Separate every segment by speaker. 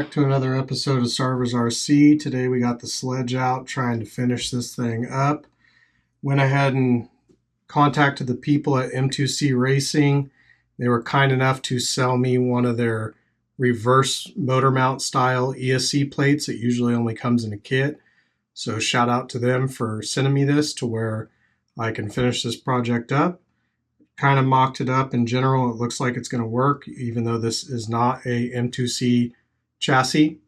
Speaker 1: back to another episode of Sarver's RC. Today we got the sledge out trying to finish this thing up. Went ahead and contacted the people at M2C Racing. They were kind enough to sell me one of their reverse motor mount style ESC plates. It usually only comes in a kit. So shout out to them for sending me this to where I can finish this project up. Kind of mocked it up. In general, it looks like it's going to work, even though this is not a M2C chassis.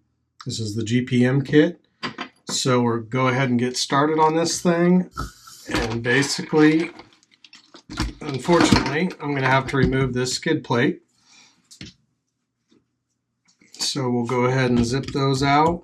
Speaker 1: This is the GPM kit. So we'll go ahead and get started on this thing. And basically, unfortunately, I'm going to have to remove this skid plate. So we'll go ahead and zip those out.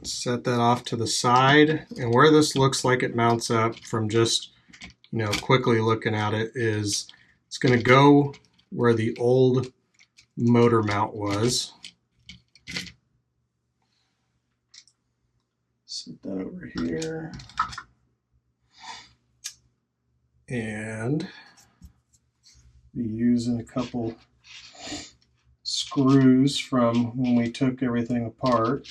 Speaker 1: Set that off to the side, and where this looks like it mounts up from just quickly looking at it is it's going to go where the old motor mount was. Set that over here, and be using a couple screws from when we took everything apart.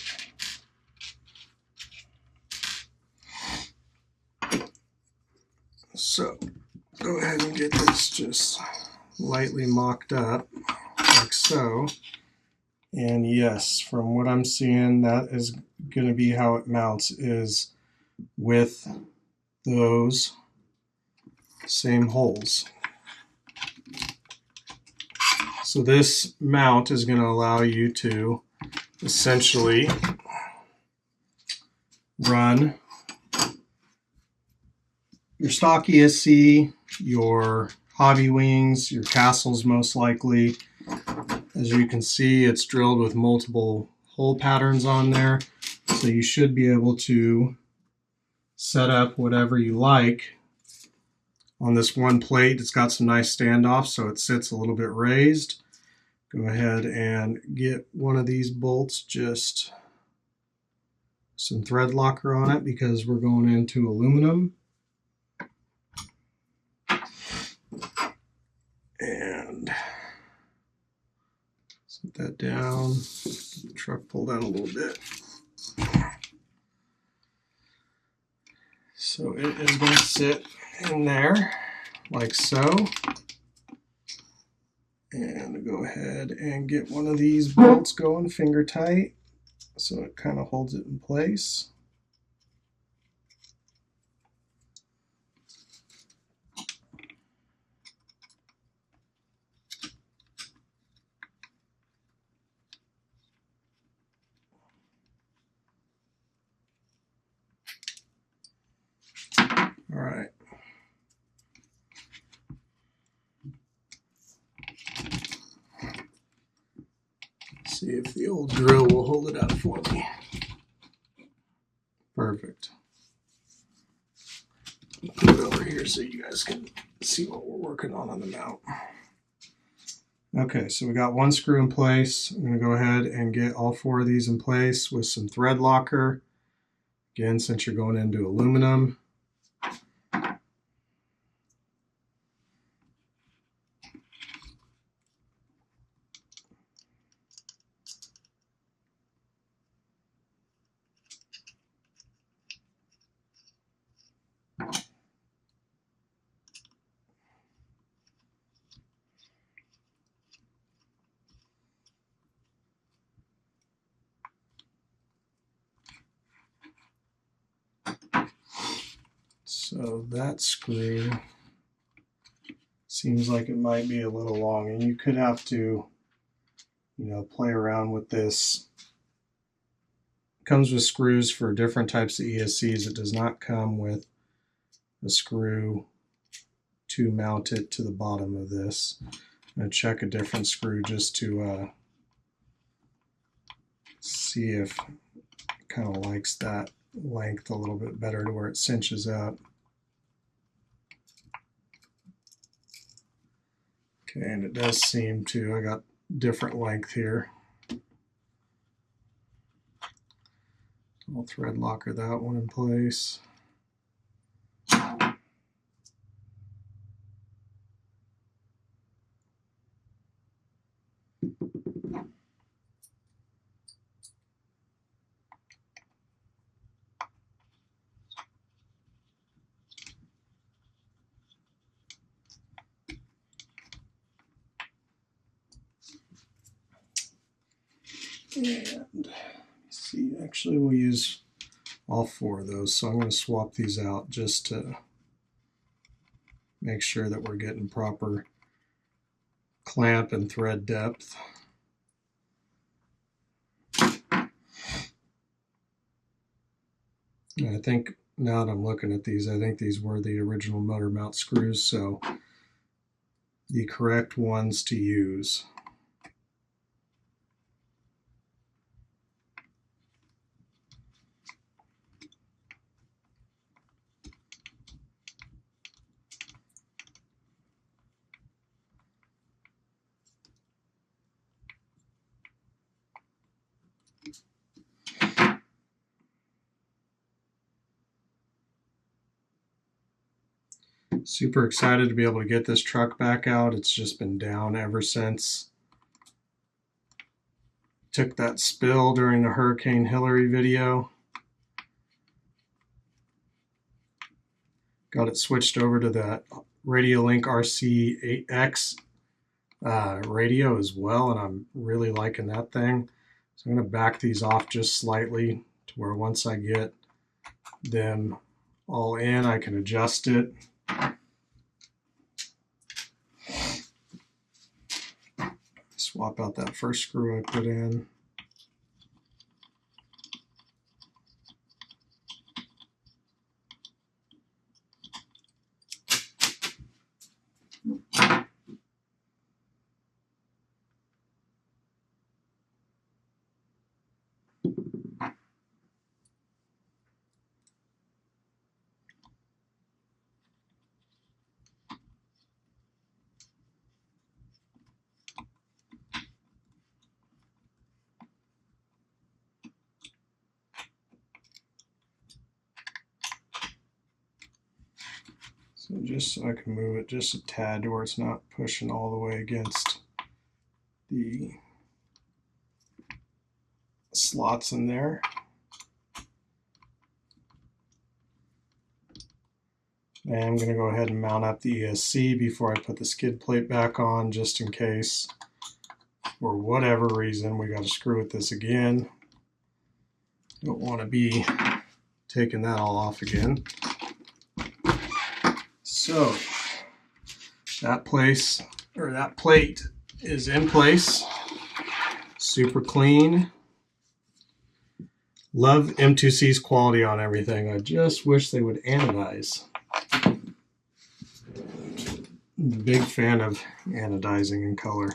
Speaker 1: So go ahead and get this just lightly mocked up like so. And yes, from what I'm seeing, that is going to be how it mounts, is with those same holes. So this mount is going to allow you to essentially run your stock ESC, your hobby wings, your castles most likely. As you can see, it's drilled with multiple hole patterns on there. So you should be able to set up whatever you like on this one plate. It's got some nice standoffs, so it sits a little bit raised. Go ahead and get one of these bolts, just some thread locker on it because we're going into aluminum. And set that down, get the truck pulled down a little bit. So it is going to sit in there like so. And go ahead and get one of these bolts going finger tight so it kind of holds it in place. All right. See if the old drill will hold it up for me. Perfect. Put it over here so you guys can see what we're working on the mount. Okay, so we got one screw in place. I'm going to go ahead and get all four of these in place with some thread locker. Again, since you're going into aluminum. So that screw seems like it might be a little long, and you could have to, play around with this comes with screws for different types of ESCs. It does not come with a screw to mount it to the bottom of this. I'm going to check a different screw just to see if it kind of likes that length a little bit better to where it cinches up. Okay, and it does seem to. I got different length here. I'll thread locker that one in place. And see, actually we'll use all four of those, so I'm going to swap these out just to make sure that we're getting proper clamp and thread depth. And I think now that I'm looking at these, I think these were the original motor mount screws, so the correct ones to use. Super excited to be able to get this truck back out. It's just been down ever since. Took that spill during the Hurricane Hillary video. Got it switched over to the Radiolink RC8X radio as well, and I'm really liking that thing. So I'm going to back these off just slightly to where once I get them all in, I can adjust it. Swap out that first screw I put in. So just so I can move it just a tad to where it's not pushing all the way against the slots in there. And I'm going to go ahead and mount up the ESC before I put the skid plate back on, just in case for whatever reason we got to screw with this again. Don't want to be taking that all off again. So that plate is in place, super clean. Love M2C's quality on everything. I just wish they would anodize. I'm a big fan of anodizing in color.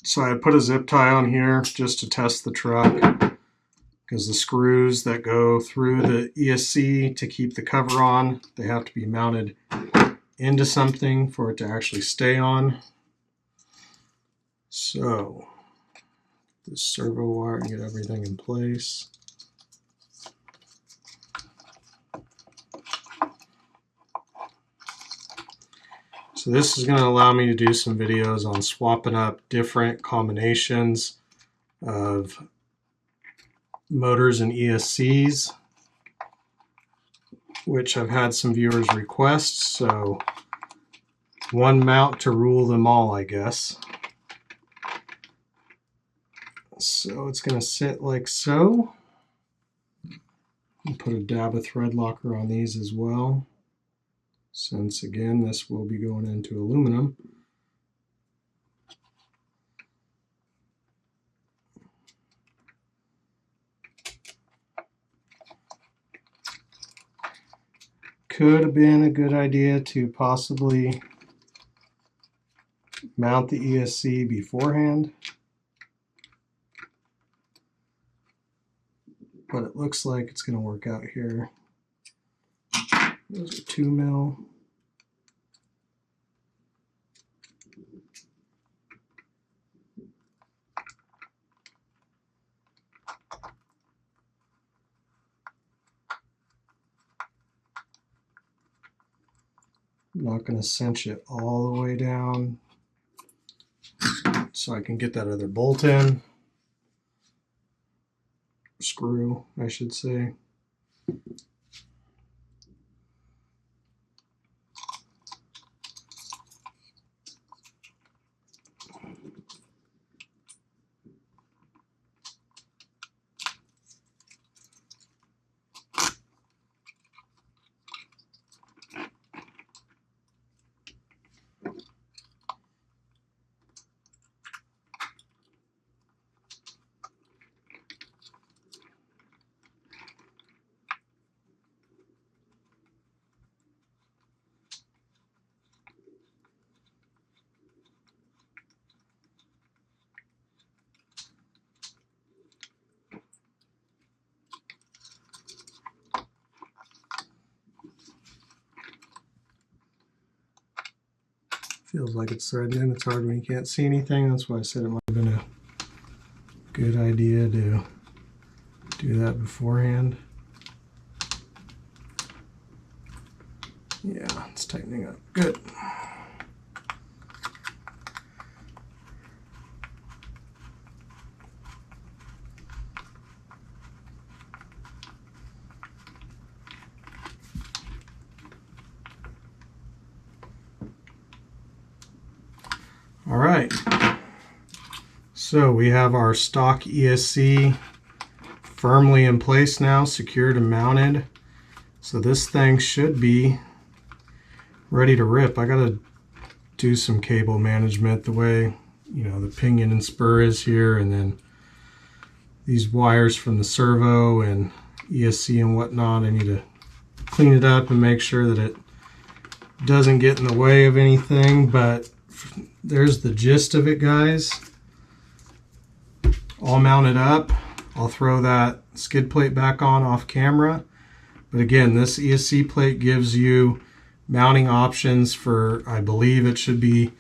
Speaker 1: So I put a zip tie on here just to test the truck, because the screws that go through the ESC to keep the cover on, they have to be mounted into something for it to actually stay on. So this servo wire and get everything in place. So this is going to allow me to do some videos on swapping up different combinations of motors and ESCs, which I've had some viewers request. So one mount to rule them all, I guess. So it's going to sit like so. I'll put a dab of thread locker on these as well, since again this will be going into aluminum. could have been a good idea to possibly mount the ESC beforehand, but it looks like it's going to work out here. Those are 2 mil. I'm not going to cinch it all the way down so I can get that other bolt in. Screw, I should say. Feels like it's threaded in. It's hard when you can't see anything. That's why I said it might have been a good idea to do that beforehand. Yeah, it's tightening up. Good. All right, so we have our stock ESC firmly in place now, secured and mounted. So this thing should be ready to rip. I gotta do some cable management the way, you know, the pinion and spur is here, and then these wires from the servo and ESC and whatnot. I need to clean it up and make sure that it doesn't get in the way of anything, but there's the gist of it, guys. All mounted up. I'll throw that skid plate back on off camera. But again, this ESC plate gives you mounting options for, I believe it should be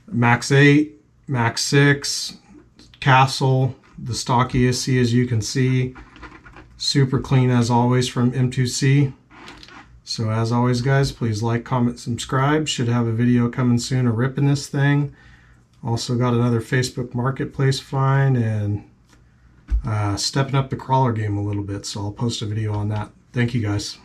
Speaker 1: Max 8, Max 6, Castle, the stock ESC, as you can see. Super clean as always from M2C. So as always, guys, please like, comment, subscribe. Should have a video coming soon of ripping this thing. Also got another Facebook Marketplace find and stepping up the crawler game a little bit. So I'll post a video on that. Thank you, guys.